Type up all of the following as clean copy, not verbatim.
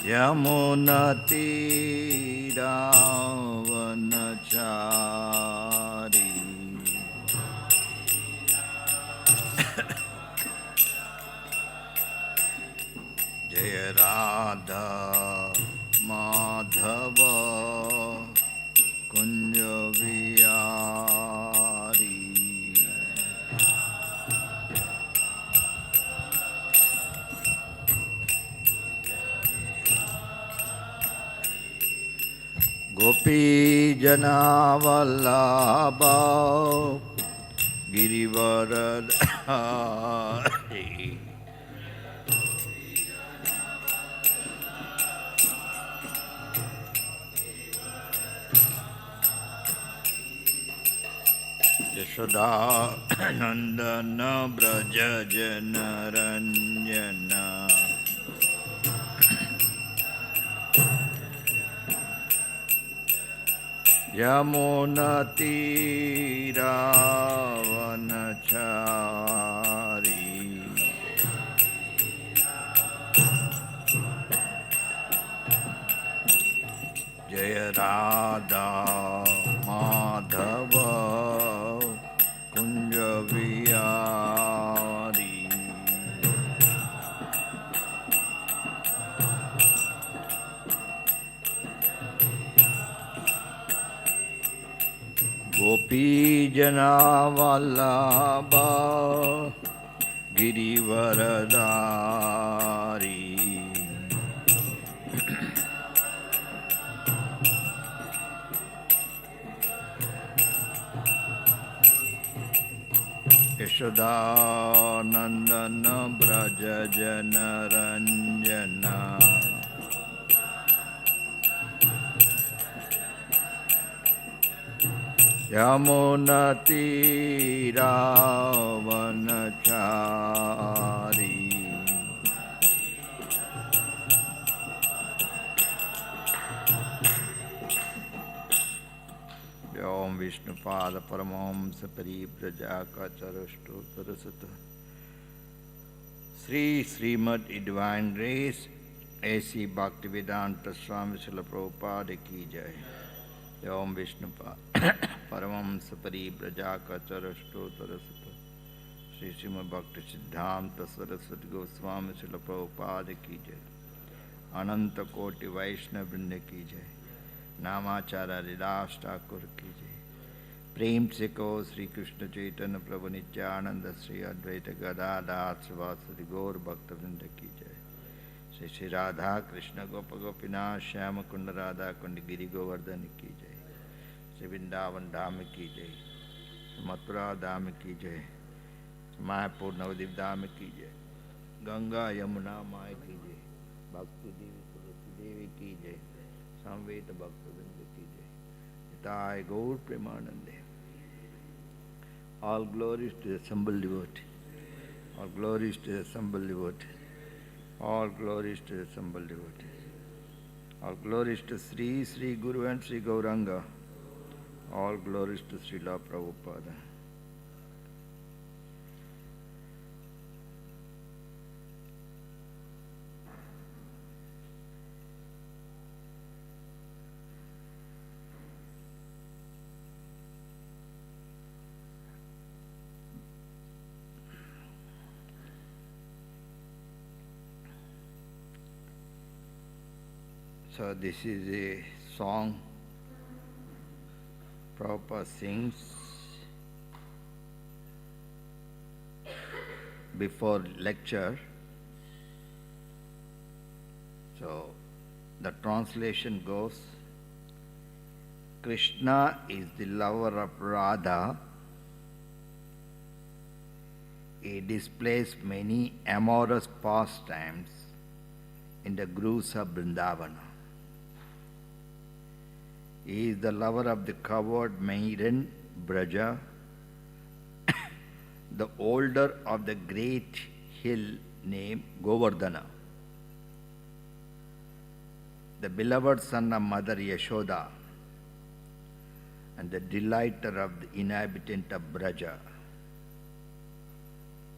Yamunatiravanachari Jaya Radha Madhava Kunja Vihari Gopi Jana Vallabha Girivaradhari Yashoda Nandana Braja Janaranjana Yamunatiravanachari Jaya Radha Madhava Kunja Vihari Gopi Jana Vallabha Girivaradhari Yashoda Nandana Braja Janaranjana Yamunatiravanachari Om Vishnupada Paramahamsa Parivrajaka Charashtu Sarasata Srimad Divine Grace A.C. Bhaktivedanta Swami Srila Prabhupada Ki Jai Om Vishnupada Paramahamsa Parivrajaka Charashtu Sarasata Srimad Bhakti Siddhanta Saraswati Goswami Srila Prabhupada Ki Jai Ananta Koti Vaishnava Vrinda Ki Jai नामाचार्य Haridas Thakur की जय प्रेम से कहो श्री कृष्ण चैतन्य प्रभु नित्यानंद श्री अद्वैत गदाधर श्रीवासदि गौर भक्तवृंद की जय श्री श्री राधा कृष्ण गोप गोपीनाथ श्याम कुंड राधा कुंड गिरि गोवर्धन की जय श्री वृंदावन धाम की जय मथुरा धाम की जय मायापुर नवद्वीप धाम की जय गंगा यमुना माय की जय भक्ति देवी तुलसी देवी की जय Samveta Bhaktivinoda ki jai. Nitai Gaur Premanande. All glories to the assembled devotee. All glories to the assembled devotee. All glories to the assembled devotee. All glories to Sri Sri Guru and Sri Gauranga. All glories to Srila Prabhupada. So this is a song Prabhupada sings before lecture. So the translation goes, Krishna is the lover of Radha. He displays many amorous pastimes in the groves of Vrindavana. He is the lover of the covered maiden Braja, the older of the great hill named Govardhana, the beloved son of Mother Yashoda, and the delighter of the inhabitant of Braja.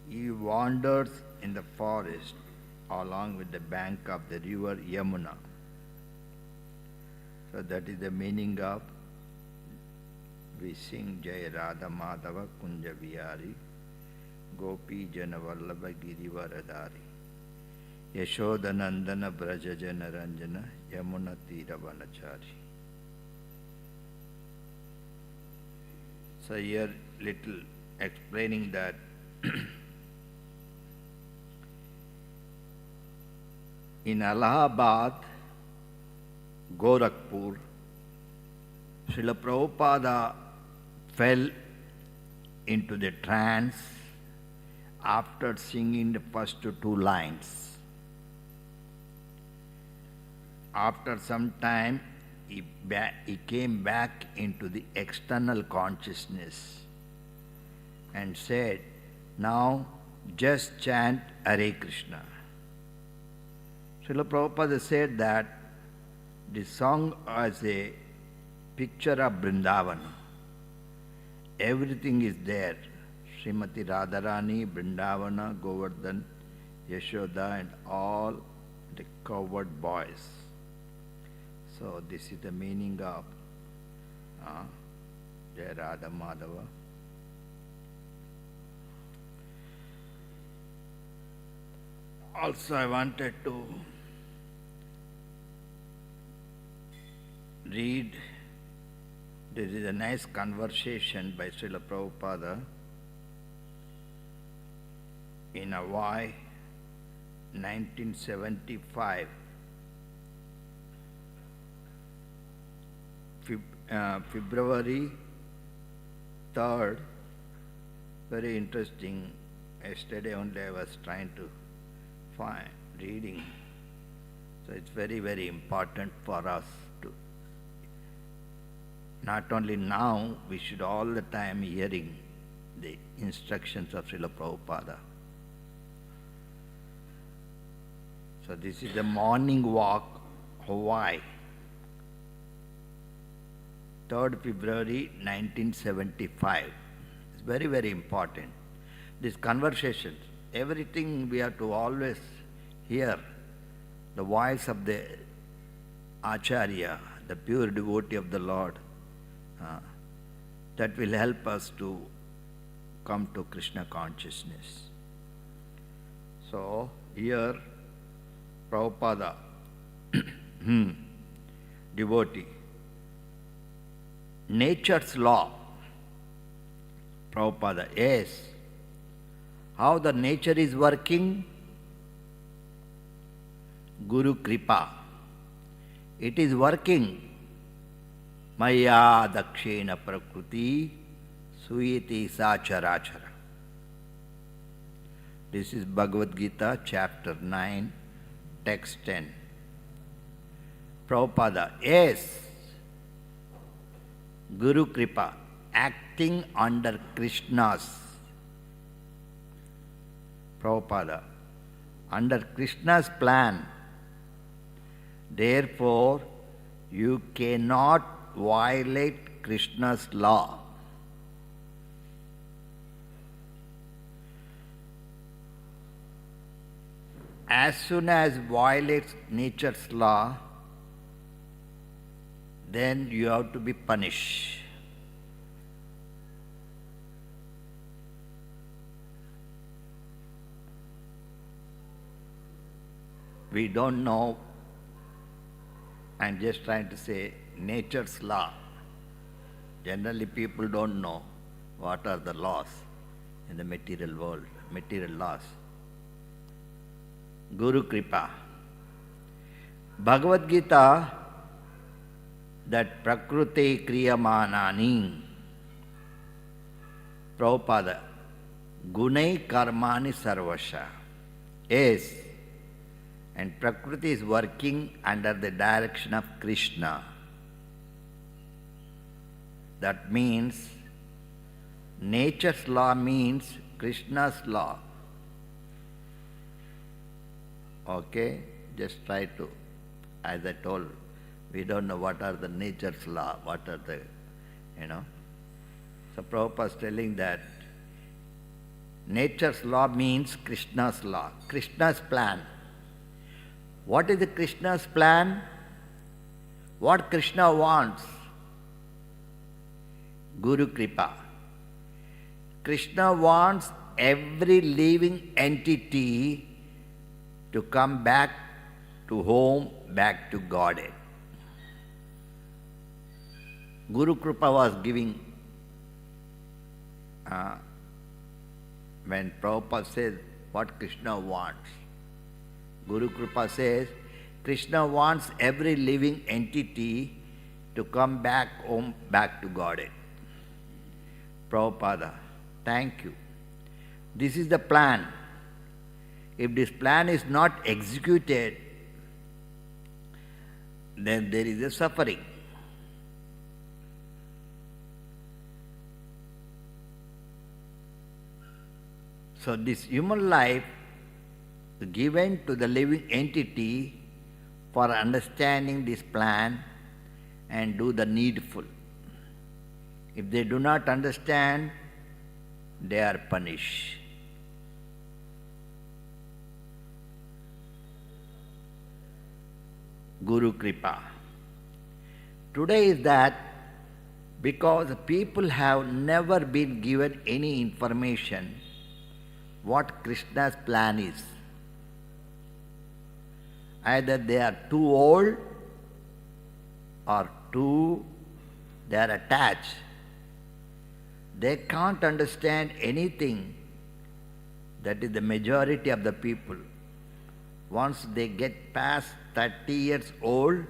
He wanders in the forest along with the bank of the river Yamuna. So that is the meaning of we sing Jai Radha Madhava Kunja Vihari Gopi Jana Vallabha Girivaradari Yashoda Nandana Braja Jana Ranjana Yamuna Tira Vanachari. So here little explaining that in Allahabad, Gorakhpur, Srila Prabhupada fell into the trance after singing the first two lines. After some time, he came back into the external consciousness and said, now just chant Hare Krishna. Srila Prabhupada said that this song is a picture of Vrindavan. Everything is there. Srimati Radharani, Vrindavana, Govardhan, Yashoda and all the cowherd boys. So this is the meaning of Jai Radha Madhava. Also I wanted to read, there is a nice conversation by Srila Prabhupada in Hawaii, 1975. February 3rd, very interesting. Yesterday only I was trying to find reading. So it's very, very important for us to, not only now, we should all the time hearing the instructions of Srila Prabhupada. So this is the morning walk, Hawaii. 3rd February 1975. It's very, very important. These conversations, everything we have to always hear the voice of the Acharya, the pure devotee of the Lord. That will help us to come to Krishna consciousness. So here Prabhupada, devotee, nature's law. Prabhupada, yes. How the nature is working? Guru Kripa. It is working. Maya dakshena prakriti suyati sacharachara. This is Bhagavad Gita, chapter 9, text 10. Prabhupada, yes. Guru Kripa, acting under Krishna's, Prabhupada, under Krishna's plan. Therefore, you cannot violate Krishna's law. As soon as violates nature's law, then you have to be punished. We don't know, I'm just trying to say nature's law. Generally people don't know what are the laws in the material world, material laws. Guru Kripa. Bhagavad Gita, that prakrute kriyamanani, Prabhupada, gunai karmani sarvasha. Yes, and prakriti is working under the direction of Krishna. That means nature's law means Krishna's law. Okay, just try to, as I told, we don't know what are the nature's law, what are the, So Prabhupada is telling that nature's law means Krishna's law, Krishna's plan. What is the Krishna's plan? What Krishna wants? Guru Kripa. Krishna wants every living entity to come back to home, back to Godhead. Guru Kripa was giving, when Prabhupada says what Krishna wants, Guru Kripa says, Krishna wants every living entity to come back home, back to Godhead. Prabhupada, thank you. This is the plan. If this plan is not executed, then there is a suffering. So this human life is given to the living entity for understanding this plan and do the needful. If they do not understand, they are punished. Guru Kripa. Today is that because people have never been given any information what Krishna's plan is. Either they are too old or they are attached. They can't understand anything. That is the majority of the people. Once they get past 30 years old,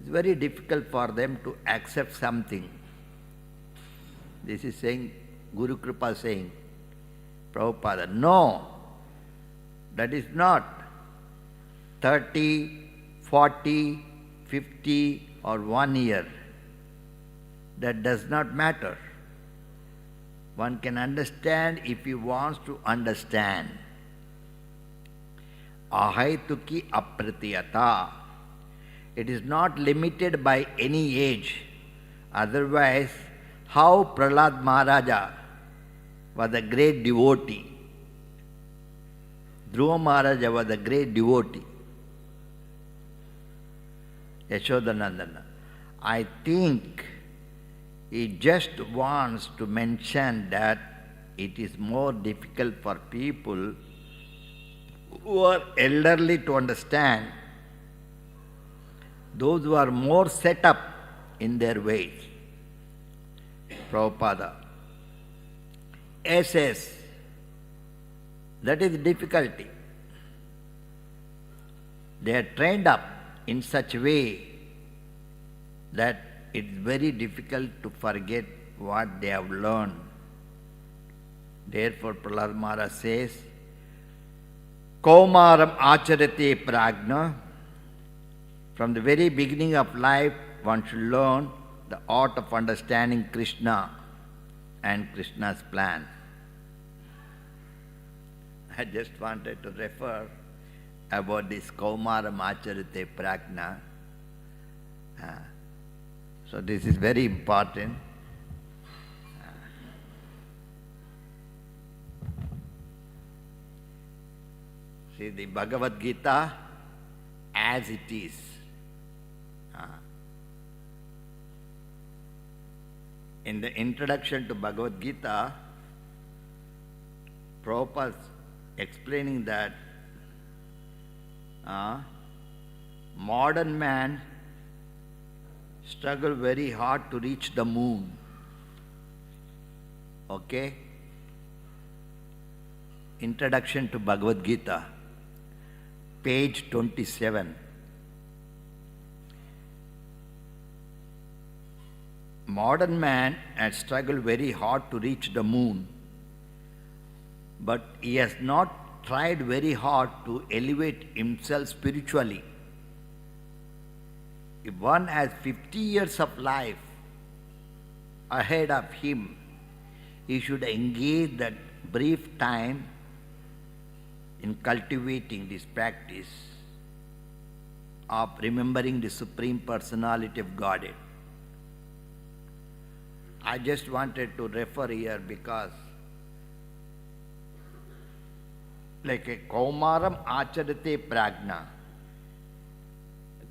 it's very difficult for them to accept something. This is saying, Guru Kripa saying, Prabhupada, no, that is not 30, 40, 50 or 1 year. That does not matter. One can understand if he wants to understand. Ahaituki apratiyata. It is not limited by any age. Otherwise, how Prahlad Maharaja was a great devotee. Dhruva Maharaja was a great devotee. Yashodanandana. I think he just wants to mention that it is more difficult for people who are elderly to understand, those who are more set up in their ways. Prabhupada. SS, that is difficulty. They are trained up in such a way that it's very difficult to forget what they have learned. Therefore, Prahlad Maharaj says, Kaumaram acharate prajna. From the very beginning of life, one should learn the art of understanding Krishna and Krishna's plan. I just wanted to refer about this Kaumaram acharate prajna. So this is very important. See the Bhagavad Gita as it is. In the introduction to Bhagavad Gita, Prabhupada is explaining that modern man struggle very hard to reach the moon. Okay? Introduction to Bhagavad Gita, page 27. Modern man has struggled very hard to reach the moon, but he has not tried very hard to elevate himself spiritually. If one has 50 years of life ahead of him, he should engage that brief time in cultivating this practice of remembering the Supreme Personality of Godhead. I just wanted to refer here because like a Kaumaram acharate prajna,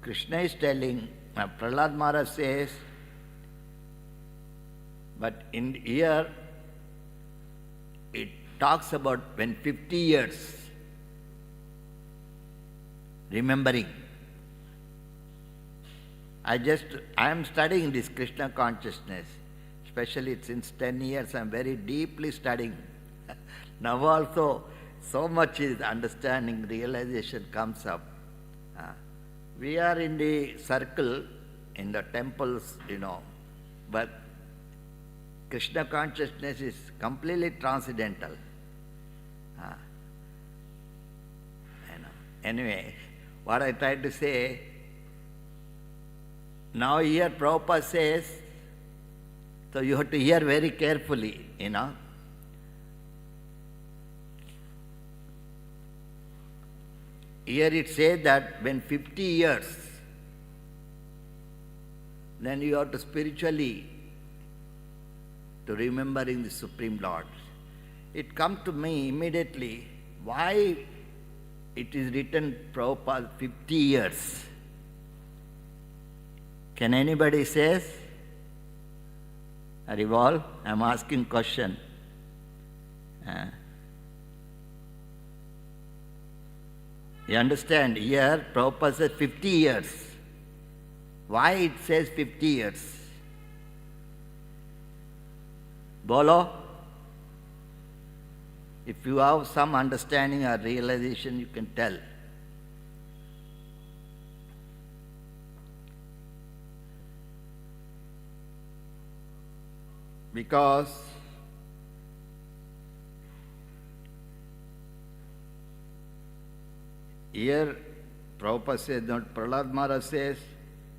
Krishna is telling, Prahlad Maharaj says, but in here it talks about when 50 years remembering. I am studying this Krishna consciousness, especially since 10 years I am very deeply studying. Now also so much is understanding, realization comes up. We are in the circle, in the temples, but Krishna consciousness is completely transcendental. Anyway, what I tried to say, now here Prabhupada says, so you have to hear very carefully, Here it says that when 50 years, then you have to spiritually to remembering the Supreme Lord. It comes to me immediately, why it is written Prabhupada 50 years. Can anybody say? Harival, I am asking question. You understand? Here Prabhupada says 50 years. Why it says 50 years? Bolo? If you have some understanding or realization, you can tell. Because here Prabhupada says, not Prahlad Maharaj says,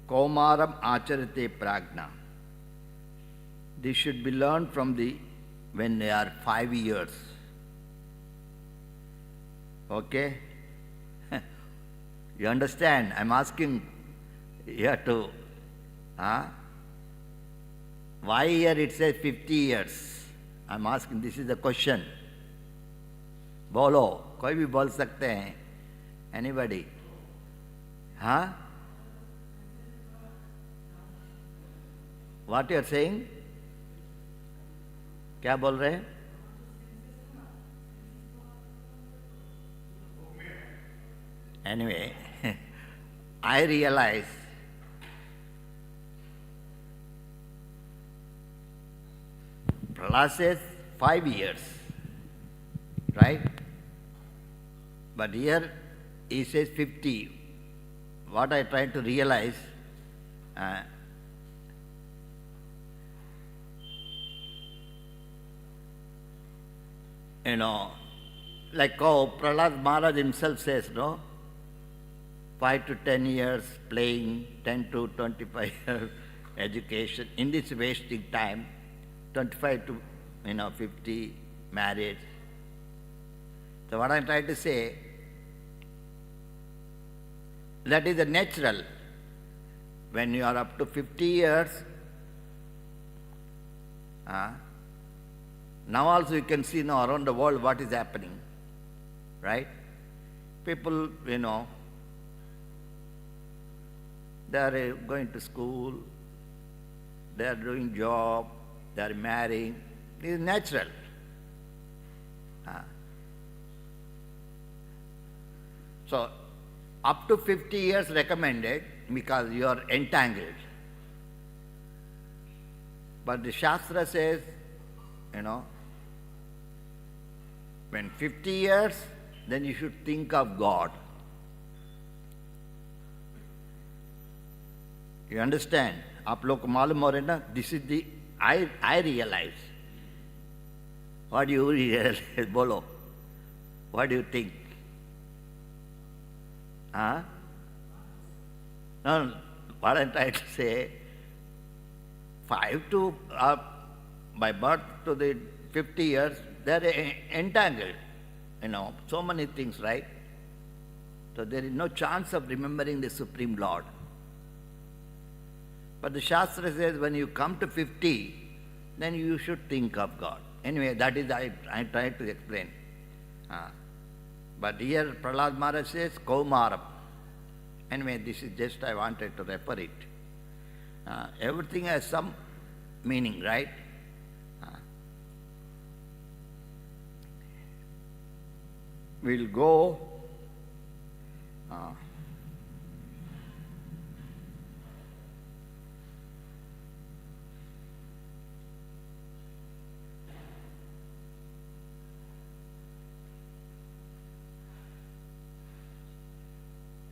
Kaumaram acharate prajna. This should be learned from when they are 5 years. Okay? You understand? I'm asking here to, why here it says 50 years? I'm asking, this is the question. Bolo, कोई भी बोल सकते हैं. Anybody? What you are saying? क्या बोल रहे हैं? Anyway, I realize Prahlad says 5 years, right? But here he says 50. What I try to realize, like how Prahlad Maharaj himself says, 5 to 10 years playing, 10 to 25 years education. In this wasting time, 25 to 50 marriage. So what I'm trying to say, that is the natural. When you are up to 50 years, now also you can see around the world what is happening, right? People, they are going to school, they are doing job, they are marrying. It is natural. So, up to 50 years recommended because you are entangled. But the Shastra says, when 50 years, then you should think of God. You understand? आप लोग को मालूम हो रहे ना? This is the I realize. What do you realize? बोलो. What do you think? No, what I'm trying to say, 5 to by birth to the 50 years, they're entangled. So many things, right? So there is no chance of remembering the Supreme Lord. But the Shastra says when you come to 50, then you should think of God. Anyway, that is I tried to explain. But here Prahlad Maharaj says, Kaumaram. Anyway, this is just I wanted to refer it. Everything has some meaning, right? We'll go.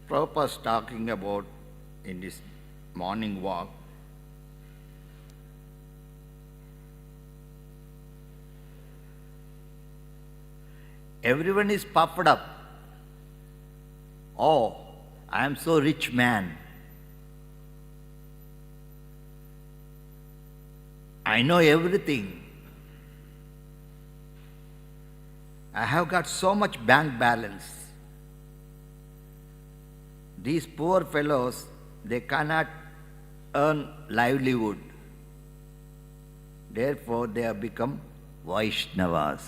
Prabhupada's talking about in this morning walk. Everyone is puffed up. Oh, I am so rich man. I know everything. I have got so much bank balance. These poor fellows, they cannot earn livelihood. Therefore, they have become Vaishnavas.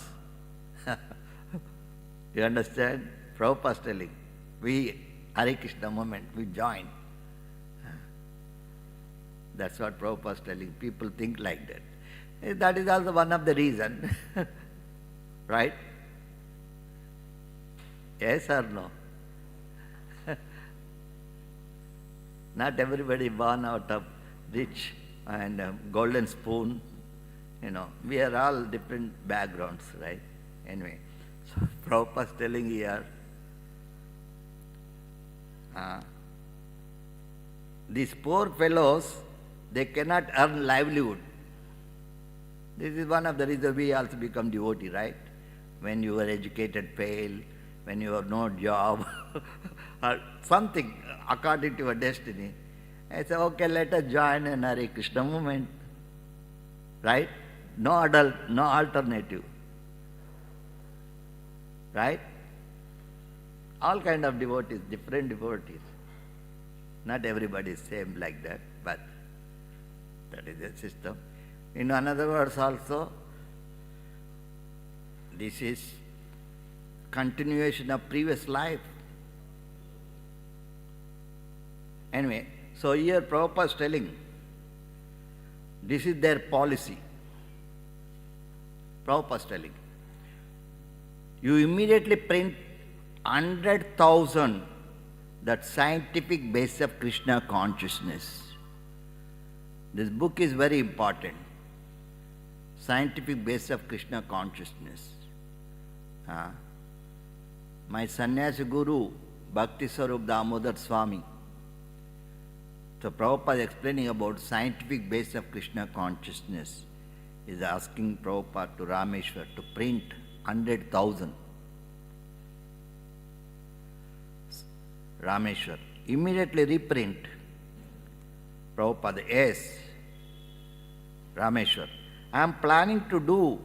You understand? Prabhupada telling. We, Hare Krishna movement, we join. That's what Prabhupada is telling. People think like that. That is also one of the reasons. Right? Yes or no? Not everybody born out of rich and golden spoon. You know, we are all different backgrounds, right? Anyway, so Prabhupada is telling here, these poor fellows, they cannot earn livelihood. This is one of the reasons we also become devotee, right? When you are educated, fail, when you have no job, or something according to your destiny. I say, okay, let us join an Hare Krishna movement. Right? No alternative. Right? All kind of devotees, different devotees. Not everybody is same like that, but that is the system. In another words also, this is continuation of previous life. Anyway, so here Prabhupada is telling, this is their policy. Prabhupada is telling, you immediately print 100,000 that scientific base of Krishna consciousness. This book is very important. Scientific base of Krishna consciousness. My sannyasi guru, Bhakti Swarup Damodar Swami. So Prabhupada is explaining about scientific base of Krishna consciousness. He is asking Prabhupada to Rameshwar to print 100,000. Rameshwar. Immediately reprint. Prabhupada, yes. Rameshwar. I am planning to do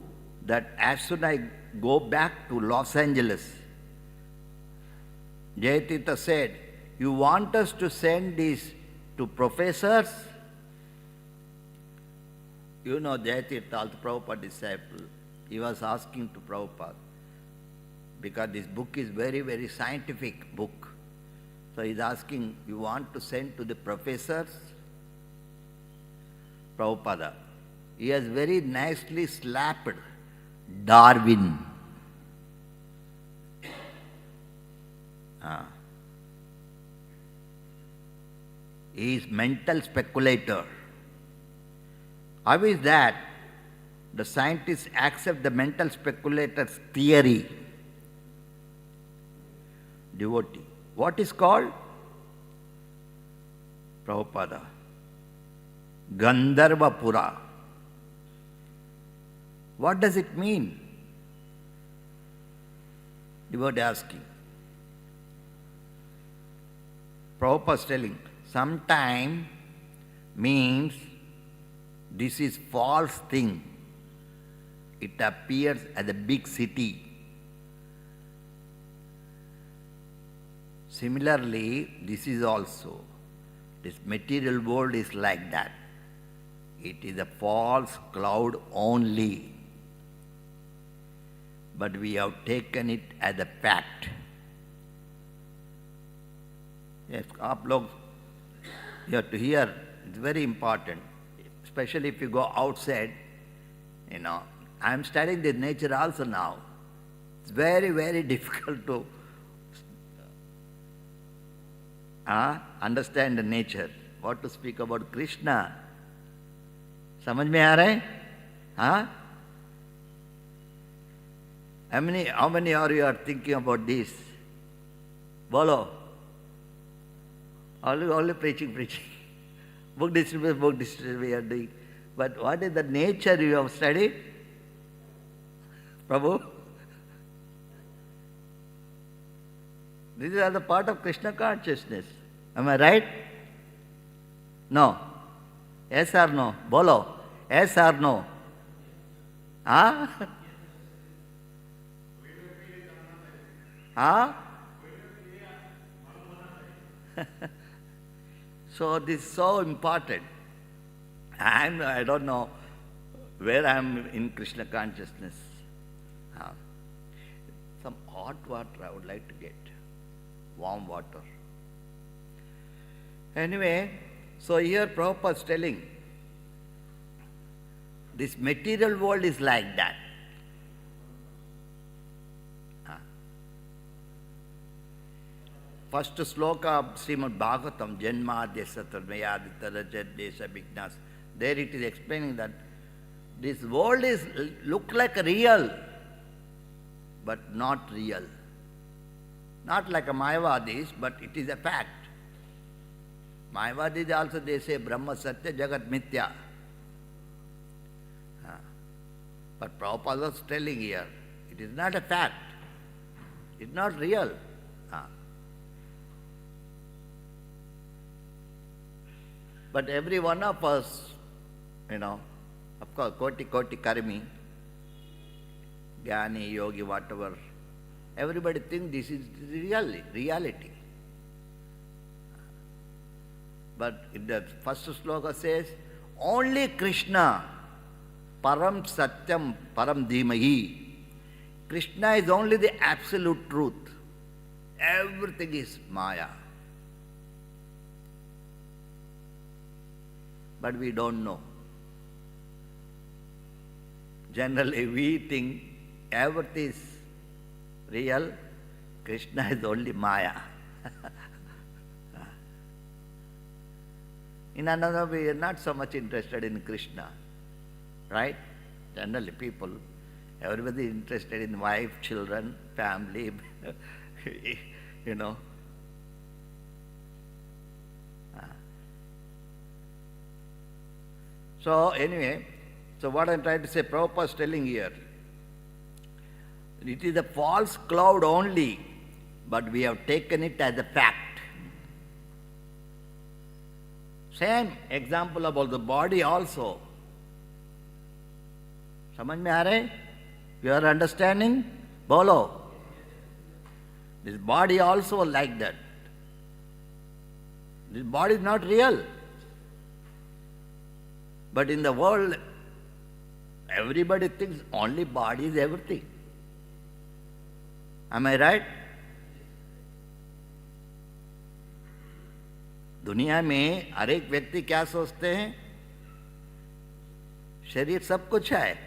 that as soon as I go back to Los Angeles. Jayatita said, you want us to send these to professors? You know Jayatita, also Prabhupada disciple. He was asking to Prabhupada, because this book is very, very scientific book. So he is asking, you want to send to the professors? Prabhupada. He has very nicely slapped Darwin. He is mental speculator. How is that? The scientists accept the mental speculator's theory. Devotee. What is called? Prabhupada. Gandharvapura. What does it mean? Devotee asking. Prabhupada is telling, sometime means this is false thing. It appears as a big city. Similarly, this is also, this material world is like that. It is a false cloud only. But we have taken it as a fact. Yes, आप लोग, you have to hear, it's very important. Especially if you go outside, I am studying the nature also now. It's very, very difficult to understand the nature. What to speak about Krishna? समझ में आ रहा है? हाँ? How many are you are thinking about this? Bolo. Only preaching. Book distribution we are doing. But what is the nature you have studied? Prabhu? This is all the part of Krishna consciousness. Am I right? No. Yes or no? Bolo. Yes or no? Huh? Huh? So this is so important. I don't know where I am in Krishna consciousness. Some hot water I would like to get. Warm water. Anyway, so here Prabhupada is telling, this material world is like that. First sloka of Srimad Bhagavatam, Janmadya Satarmayaditara Desa Vignas. There it is explaining that this world is look like real, but not real. Not like a Mayavadis, but it is a fact. Mayavadis also they say Brahma Satya Jagat Mithya. But Prabhupada was telling here, it is not a fact. It is not real. But every one of us, of course, Koti Karmi, Jnani, Yogi, whatever, everybody thinks this is reality. But in the first sloka says, only Krishna, Param Satyam, Param Dhimahi. Krishna is only the absolute truth. Everything is Maya. But we don't know. Generally, we think everything is real, Krishna is only Maya. In another way, we are not so much interested in Krishna, right? Generally, people, everybody is interested in wife, children, family, So anyway, so what I'm trying to say, Prabhupada is telling here, it is a false cloud only, but we have taken it as a fact. Same example about the body also. समझ में आ रहे? You are understanding? Bolo. This body also like that. This body is not real. But in the world, everybody thinks only body is everything. Am I right? दुनिया में हर एक व्यक्ति क्या सोचते हैं? शरीर सब कुछ है.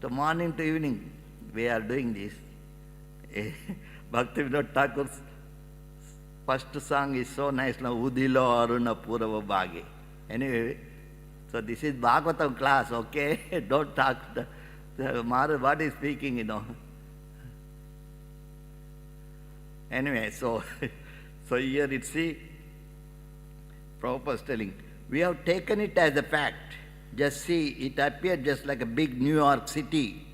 तो morning to evening we are doing this. Bhaktivinoda Thakur's first song is so nice. Udilo Aruna Purava Bhage. Anyway, so this is Bhagavatam class, okay? Don't talk. Maharaj, what is speaking, Anyway, so here it see, Prabhupada is telling, we have taken it as a fact. Just see, it appears just like a big New York City.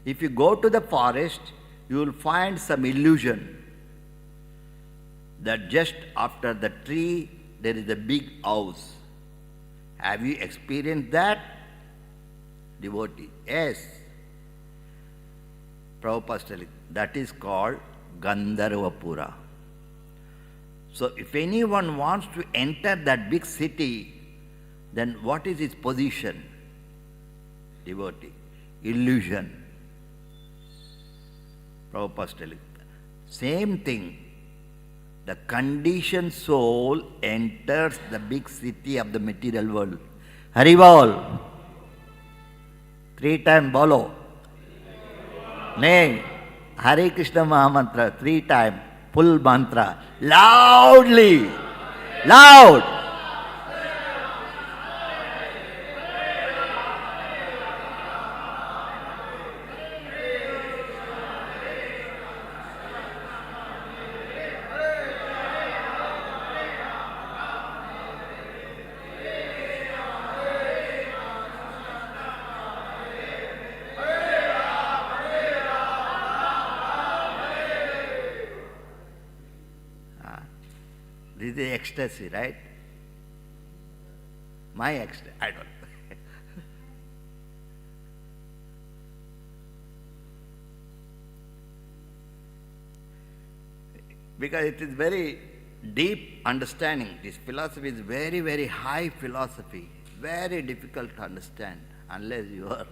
If you go to the forest, you will find some illusion that just after the tree, there is a big house. Have you experienced that? Devotee. Yes. Prabhupada is telling, that is called Gandharvapura. So if anyone wants to enter that big city, then what is his position? Devotee. Illusion. Prabhupada is telling, same thing. The conditioned soul enters the big city of the material world. Haribol. 3 times bolo. Nay. Hare Krishna Mahamantra. 3 times. Full mantra. Loudly. Loud. This is ecstasy, right? My ecstasy, I don't know. Because it is very deep understanding. This philosophy is very, very high philosophy. Very difficult to understand. Unless you are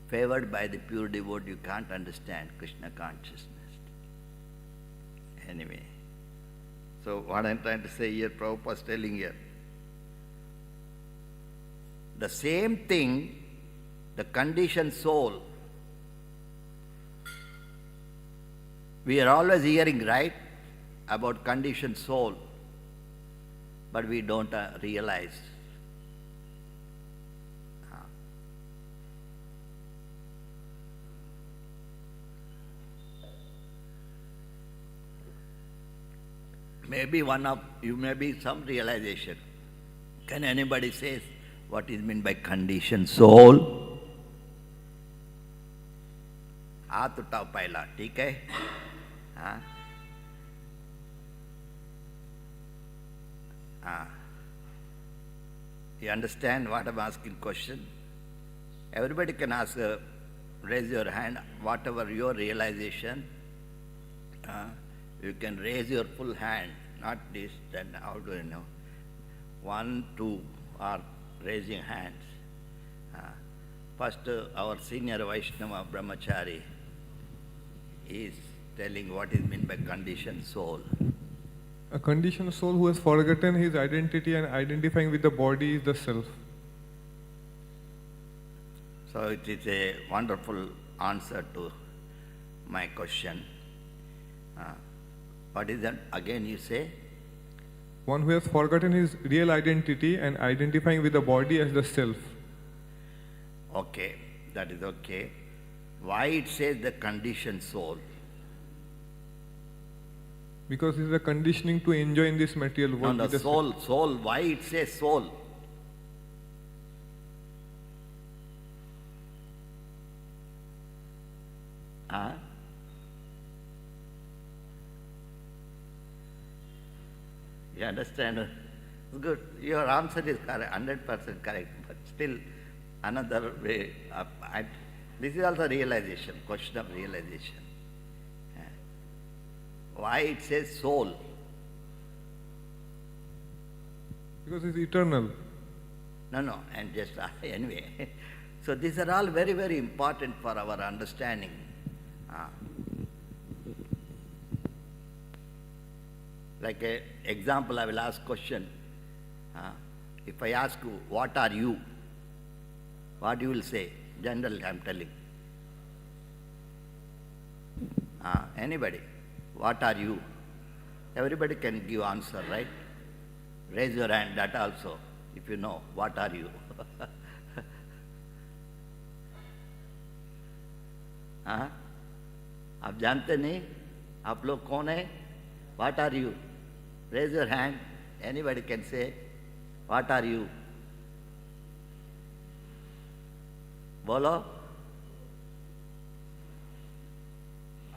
favored by the pure devotee, you can't understand Krishna consciousness. Anyway. So what I'm trying to say here, Prabhupada is telling here, the same thing, the conditioned soul, we are always hearing, right, about conditioned soul, but we don't realize. Maybe one of you may be some realization. Can anybody say what is meant by conditioned soul? हाथ उठाओ पहला, ठीक है? हाँ? हाँ. You understand what I'm asking question? Everybody can ask, raise your hand, whatever your realization. You can raise your full hand, not this, then how do you know? 1, 2 are raising hands. First, our senior Vaishnava Brahmachari is telling what is meant by conditioned soul. A conditioned soul who has forgotten his identity and identifying with the body is the self. So it is a wonderful answer to my question. What is that? Again you say? One who has forgotten his real identity and identifying with the body as the self. Okay, that is okay. Why it says the conditioned soul? Because it is a conditioning to enjoy in this material world. No, soul. Why it says soul? Huh? You understand? Good. Your answer is correct, 100% correct. But still, another way. This is also realization, question of realization. Why it says soul? Because it's eternal. No, and just anyway. So these are all very, very important for our understanding. Like an example, I will ask question. If I ask you, what are you? What you will say? General, I am telling. Anybody? What are you? Everybody can give answer, right? Raise your hand, that also, if you know. What are you? आप जानते नहीं? आप लोग कौन है? What are you? Raise your hand. Anybody can say, what are you? Bolo?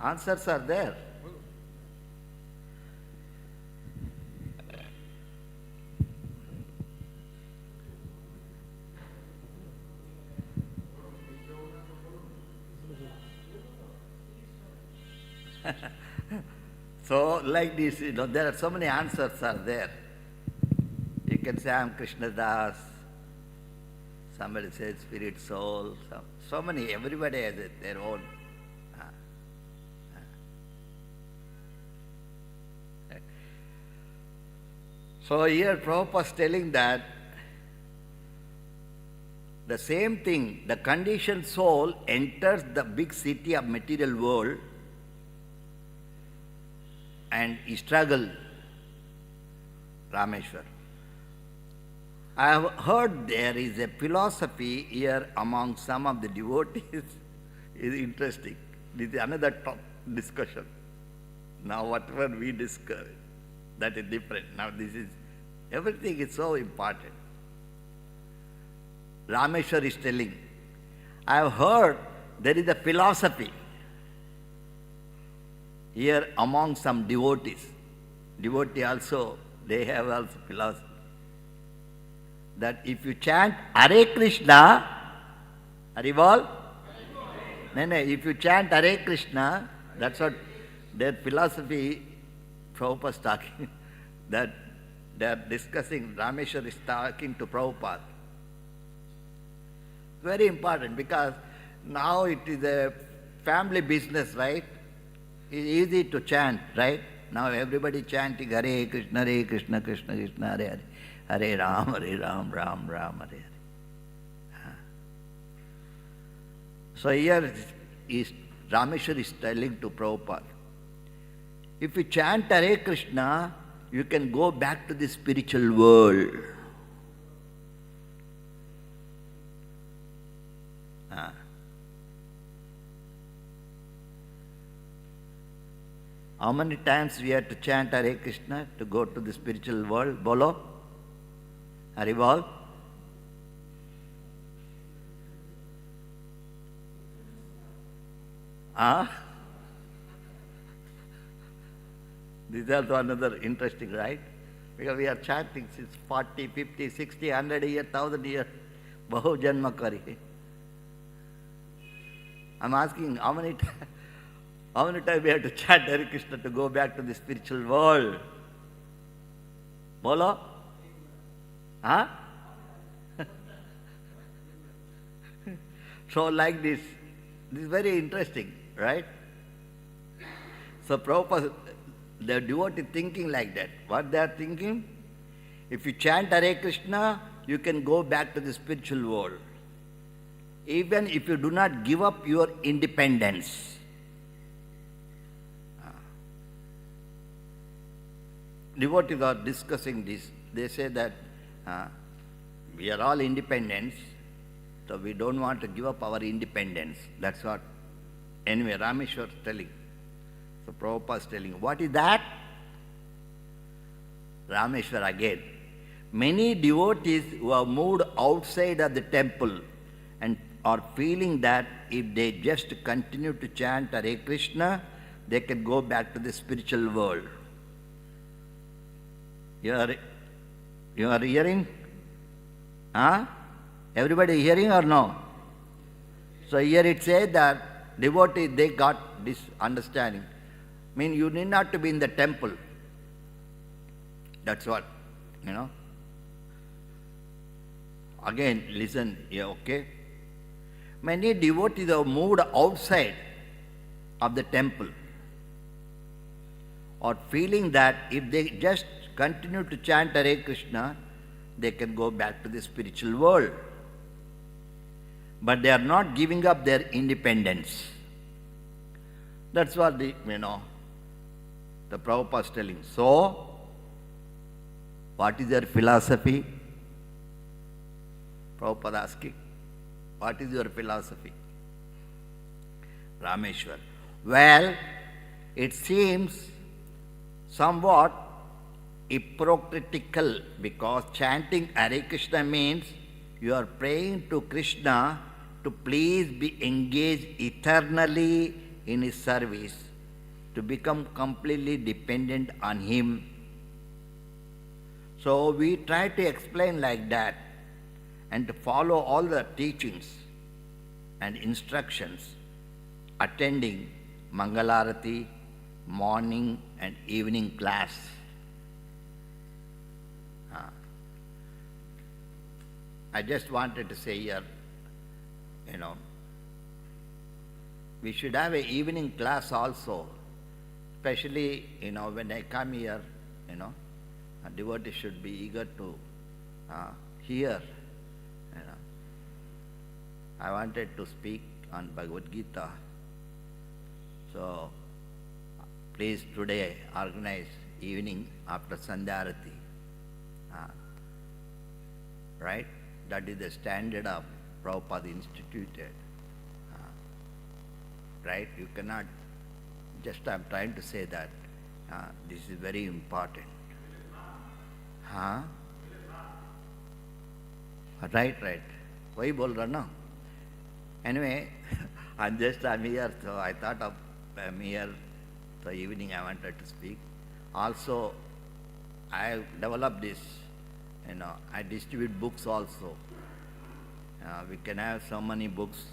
Answers are there. So, like this, there are so many answers are there. You can say, I am Krishna Das. Somebody says spirit soul. So many, everybody has their own. So here Prabhupada is telling that the same thing, the conditioned soul enters the big city of material world and struggle, Rameshwar. I have heard there is a philosophy here among some of the devotees. Is interesting. This is another discussion. Now whatever we discuss, that is different. Now this is, everything is so important. Rameshwar is telling, I have heard there is a philosophy here among some devotees. Devotee also, they have also philosophy. That if you chant Hare Krishna, Haribol? No, if you chant Hare Krishna, that's what their philosophy, Prabhupada is talking, that they are discussing, Rameshwar is talking to Prabhupada. Very important because now it is a family business, right? It's easy to chant, right? Now everybody chanting Hare Krishna, Krishna Krishna, Hare Hare. Hare Ram, Ram Ram, Hare Hare. So here is Rameshwar is telling to Prabhupada, if you chant Hare Krishna, you can go back to the spiritual world. How many times we have to chant Hare Krishna to go to the spiritual world? Bolo? Haribol? This is also another interesting, right? Because we are chanting since 40, 50, 60, 100 years, 1000 years. Bahu janma kari. I'm asking how many times we have to chant Hare Krishna to go back to the spiritual world? Bolo? So like this is very interesting, right? So Prabhupada, the devotee thinking like that. What they are thinking? If you chant Hare Krishna, you can go back to the spiritual world. Even if you do not give up your independence. Devotees are discussing this. They say that we are all independent, so we don't want to give up our independence. That's what, anyway, Rameshwar is telling. So Prabhupada is telling, what is that? Rameshwar again. Many devotees who have moved outside of the temple and are feeling that if they just continue to chant Hare Krishna, they can go back to the spiritual world. You are hearing? Everybody hearing or no? So here it says that devotees, they got this understanding. Mean you need not to be in the temple. That's what, Again, listen here, okay? Many devotees have moved outside of the temple or feeling that if they just continue to chant Hare Krishna, they can go back to the spiritual world. But they are not giving up their independence. That's what the Prabhupada is telling. So, what is their philosophy? Prabhupada asking, what is your philosophy? Rameshwar. Well, it seems somewhat hypocritical because chanting Hare Krishna means you are praying to Krishna to please be engaged eternally in his service, to become completely dependent on him. So we try to explain like that and to follow all the teachings and instructions, attending Mangalarati, morning and evening class. I just wanted to say here, we should have an evening class also, especially, when I come here, A devotee should be eager to hear. You know. I wanted to speak on Bhagavad Gita. So, please today organize evening after Sandhyarati. Right? That is the standard of Prabhupada instituted. Right? You cannot, just I'm trying to say that this is very important. Right. Why bol raha na? Anyway, I'm here, so I thought of I'm here. So evening I wanted to speak. Also, I developed this, I distribute books also. We can have so many books,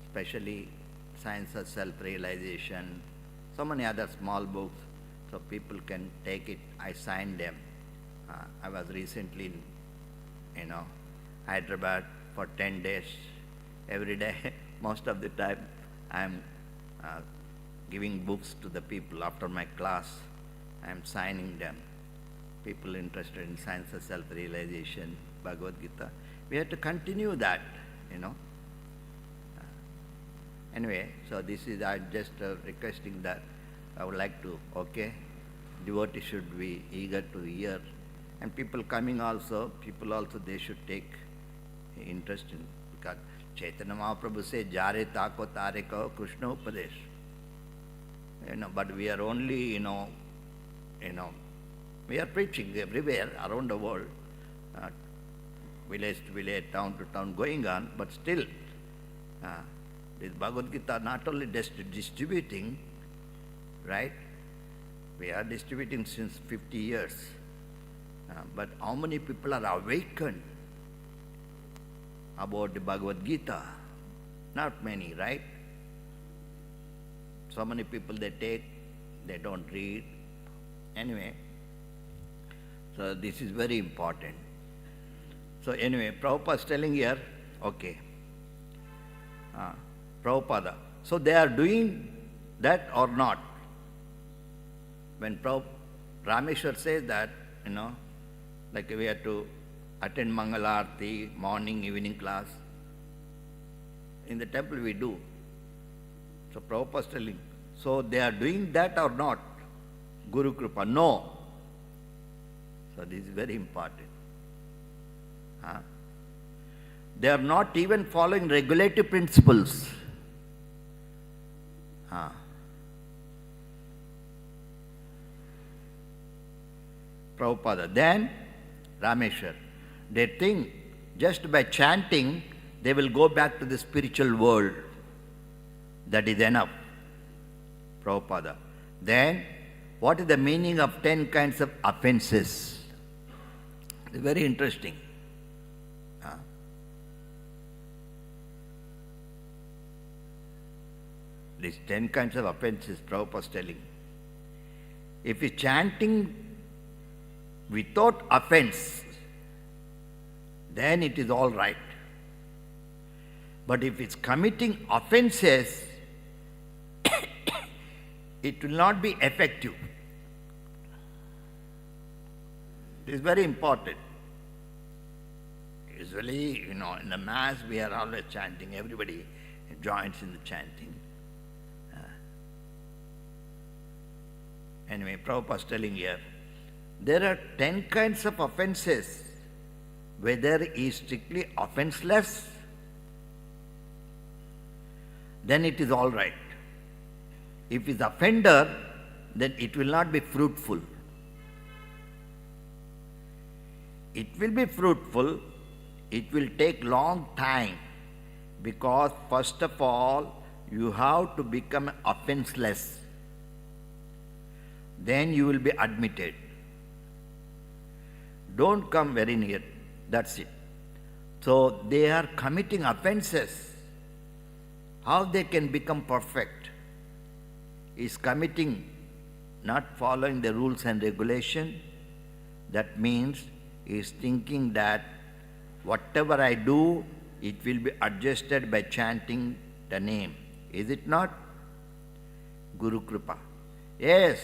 especially Science of Self-Realization, so many other small books, so people can take it. I sign them. I was recently in, Hyderabad for 10 days. Every day, most of the time, I'm giving books to the people after my class. I'm signing them. People interested in Science of Self-Realization, Bhagavad Gita. We have to continue that, Anyway, so this is, I'm just requesting that I would like to, devotees should be eager to hear. And people coming also, they should take interest in, because Chaitanya Mahaprabhu says, Jare tako tare kaho Krishna upadesh. But we are only, we are preaching everywhere around the world, village to village, town to town, going on, but still, this Bhagavad Gita not only distributing, right? We are distributing since 50 years, but how many people are awakened about the Bhagavad Gita? Not many, right? So many people they take, they don't read. Anyway, so this is very important. So anyway, Prabhupada is telling here, Prabhupada. So they are doing that or not? When Rameshwar says that, like we have to attend Mangalarti, morning, evening class. In the temple we do. So Prabhupada is telling, so they are doing that or not? Guru Kripa, no. So this is very important. They are not even following regulative principles. Prabhupada. Then Rameshwar. They think just by chanting, they will go back to the spiritual world. That is enough. Prabhupada. Then, what is the meaning of 10 kinds of offenses? It's very interesting. These 10 kinds of offenses, Prabhupada is telling. If you're chanting without offense, then it is all right. But if it's committing offenses, it will not be effective. It is very important. Usually, in the Mass, we are always chanting. Everybody joins in the chanting. Anyway, Prabhupada is telling here, there are 10 kinds of offenses. Whether he is strictly offenseless, then it is all right. If he is offender, then it will not be fruitful. It will be fruitful, it will take long time, because first of all, you have to become offenseless. Then you will be admitted. Don't come very near. That's it. So they are committing offenses. How they can become perfect? Is committing, not following the rules and regulation. That means he is thinking that whatever I do, it will be adjusted by chanting the name. Is it not? Guru Kripa. Yes,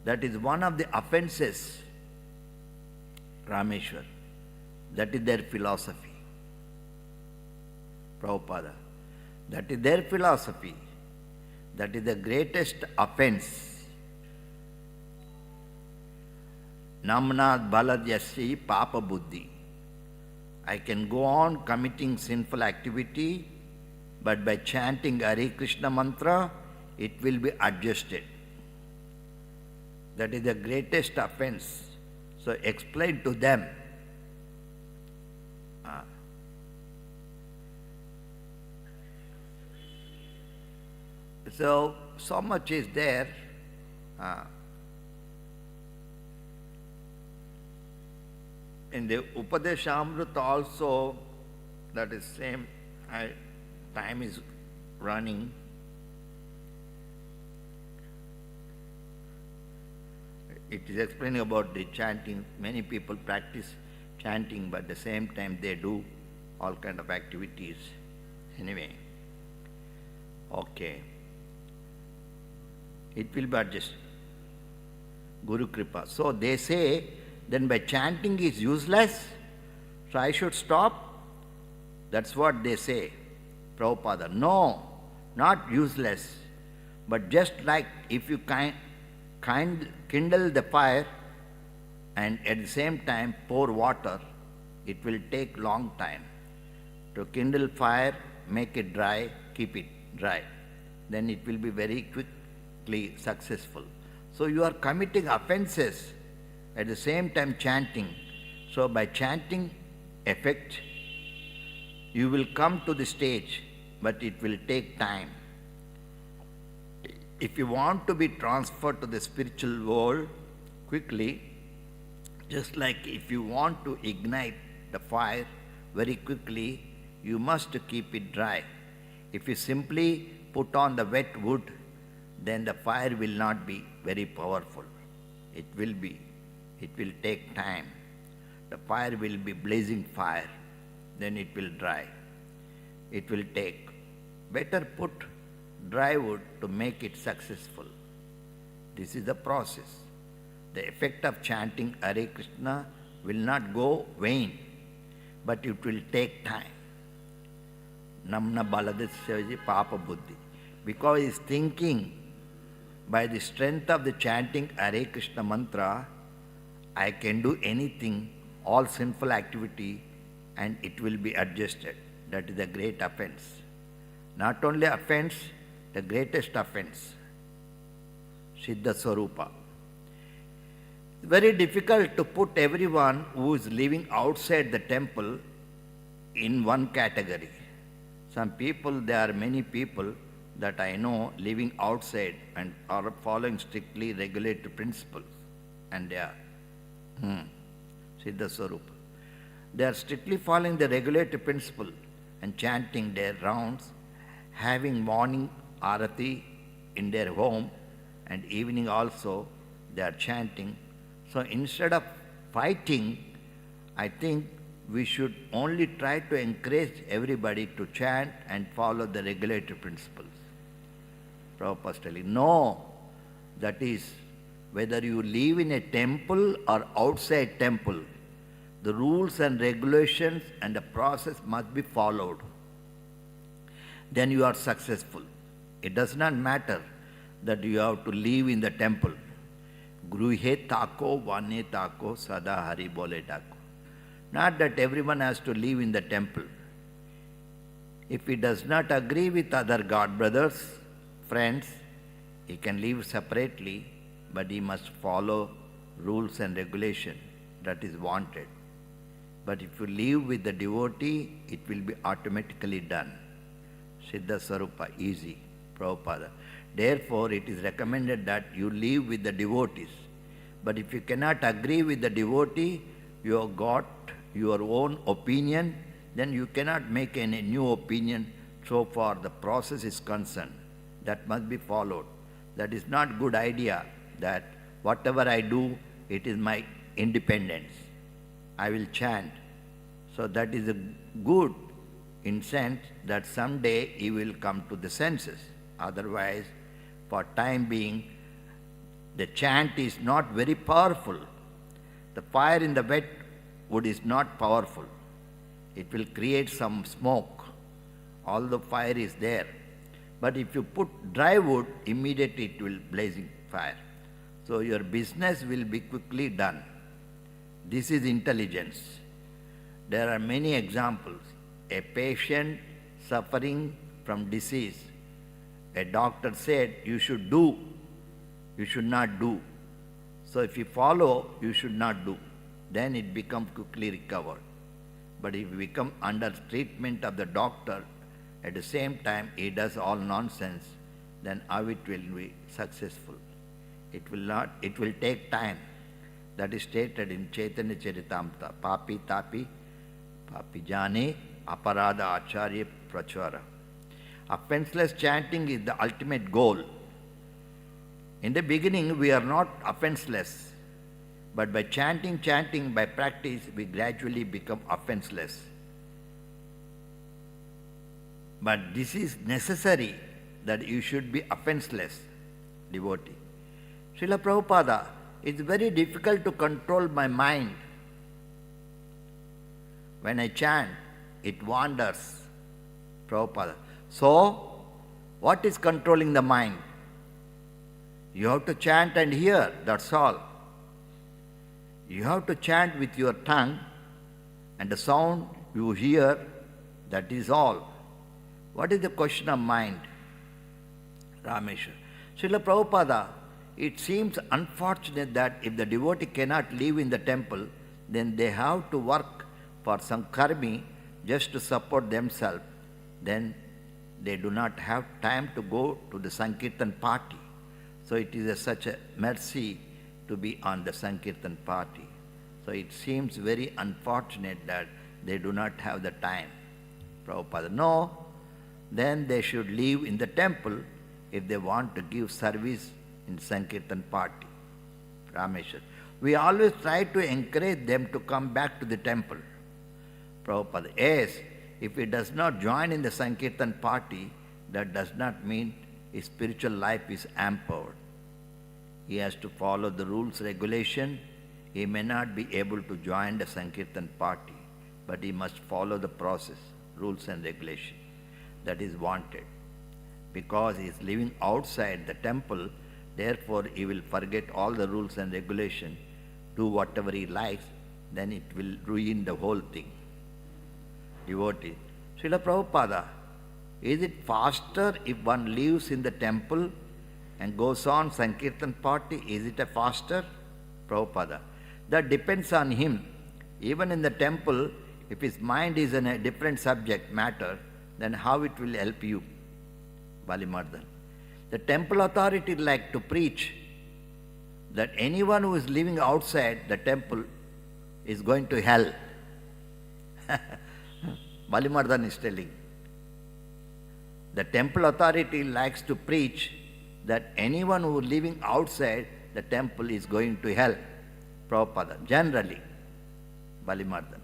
that is one of the offenses Rameshwar. That is their philosophy. Prabhupada. That is their philosophy. That is the greatest offense. Namnad baladyasya papa buddhi. I can go on committing sinful activity, but by chanting Hare Krishna mantra, it will be adjusted. That is the greatest offense. So explain to them. So much is there. In the Upadeshamrita also, that is same, time is running. It is explaining about the chanting. Many people practice chanting, but at the same time they do all kind of activities. Anyway, okay. It will be adjusted. Guru Kripa. So they say, then by chanting is useless, so I should stop. That's what they say. Prabhupada. No, not useless, but just like if you kindle the fire and at the same time pour water, it will take long time. To kindle fire, make it dry, keep it dry. Then it will be very quickly successful. So you are committing offenses at the same time chanting. So by chanting effect, you will come to the stage, but it will take time. If you want to be transferred to the spiritual world quickly, just like if you want to ignite the fire very quickly, you must keep it dry. If you simply put on the wet wood, then the fire will not be very powerful. It will take time. The fire will be blazing fire, then it will dry. It will take. Better put dry wood to make it successful. This is the process. The effect of chanting Hare Krishna will not go vain, but it will take time. Namna baladasya papa buddhi. Because he is thinking, by the strength of the chanting Hare Krishna mantra, I can do anything, all sinful activity, and it will be adjusted. That is the great offense. Not only offense, the greatest offense. Siddha Swarupa. It's very difficult to put everyone who is living outside the temple in one category. Some people, there are many people that I know living outside and are following strictly regulated principles. And they are Siddha Swarupa. They are strictly following the regulated principle and chanting their rounds, having morning arati in their home, and evening also they are chanting. So instead of fighting, I think we should only try to encourage everybody to chant and follow the regulated principles. Prabhupada is telling, no, that is, whether you live in a temple or outside temple, the rules and regulations and the process must be followed. Then you are successful. It does not matter that you have to live in the temple. Gruhe tako, vane tako, sada hari bole tako. Not that everyone has to live in the temple. If he does not agree with other God brothers, friends, he can live separately, but he must follow rules and regulation that is wanted. But if you live with the devotee, it will be automatically done. Siddha Swarupa, easy, Prabhupada. Therefore, it is recommended that you live with the devotees. But if you cannot agree with the devotee, you have got your own opinion, then you cannot make any new opinion so far the process is concerned. That must be followed. That is not good idea that whatever I do, it is my independence. I will chant. So that is a good in sense that someday he will come to the senses. Otherwise, for time being, the chant is not very powerful. The fire in the wet wood is not powerful. It will create some smoke. All the fire is there. But if you put dry wood, immediately it will blazing fire. So your business will be quickly done. This is intelligence. There are many examples. A patient suffering from disease. A doctor said, you should do, you should not do. So if you follow, you should not do. Then it becomes quickly recovered. But if you become under treatment of the doctor, at the same time he does all nonsense, then how it will be successful? It will not, it will take time. That is stated in Chaitanya Charitamrita. Papi tapi, papi jane, aparada acharya prachara. Offenseless chanting is the ultimate goal. In the beginning, we are not offenseless. But by chanting, by practice, we gradually become offenseless. But this is necessary that you should be offenseless devotee. Srila Prabhupada, it's very difficult to control my mind. When I chant, it wanders. Prabhupada. So, what is controlling the mind? You have to chant and hear, that's all. You have to chant with your tongue, and the sound you hear, that is all. What is the question of mind? Rameshwar. Srila Prabhupada, it seems unfortunate that if the devotee cannot live in the temple, then they have to work for some karmi just to support themselves. Then they do not have time to go to the Sankirtan party. So it is such a mercy to be on the Sankirtan party. So it seems very unfortunate that they do not have the time. Prabhupada, no, then they should live in the temple if they want to give service in Sankirtan party. Rameshwar. We always try to encourage them to come back to the temple. Prabhupada, yes, if he does not join in the Sankirtan party, that does not mean his spiritual life is empowered. He has to follow the rules, regulation. He may not be able to join the Sankirtan party, but he must follow the process, rules and regulation. That is wanted. Because he is living outside the temple, therefore he will forget all the rules and regulation, do whatever he likes, then it will ruin the whole thing. Devotee. Srila Prabhupada, is it faster if one lives in the temple and goes on Sankirtan party? Is it a faster? Prabhupada. That depends on him. Even in the temple, if his mind is in a different subject matter, then how it will help you? Balimardan. The temple authority like to preach that anyone who is living outside the temple is going to hell. Balimardan is telling. The temple authority likes to preach that anyone who is living outside the temple is going to hell. Prabhupada, generally. Balimardan.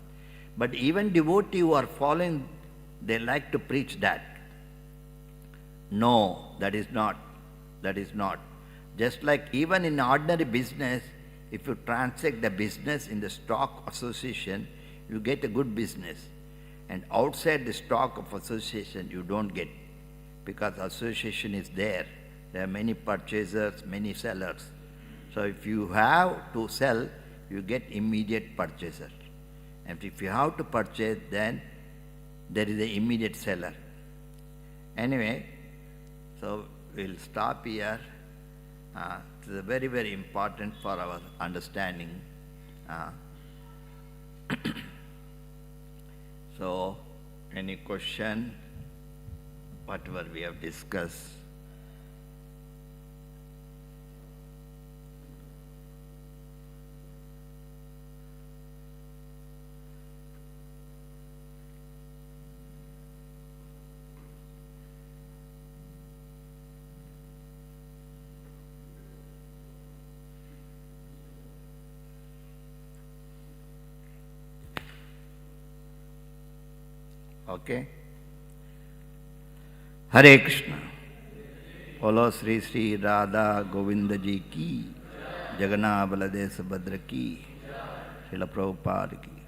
But even devotees who are following, they like to preach that. No, that is not. That is not. Just like even in ordinary business, if you transact the business in the stock association, you get a good business. And outside the stock of association, you don't get. Because association is there. There are many purchasers, many sellers. So if you have to sell, you get immediate purchaser. And if you have to purchase, then there is an immediate seller. Anyway, so we'll stop here. It is very, very important for our understanding. So, any question? Whatever we have discussed. Okay? Hare Krishna. Bolo Sri Sri Radha Govinda Ji ki, Jagannath Baladev Subhadra ki, Srila Prabhupada ki.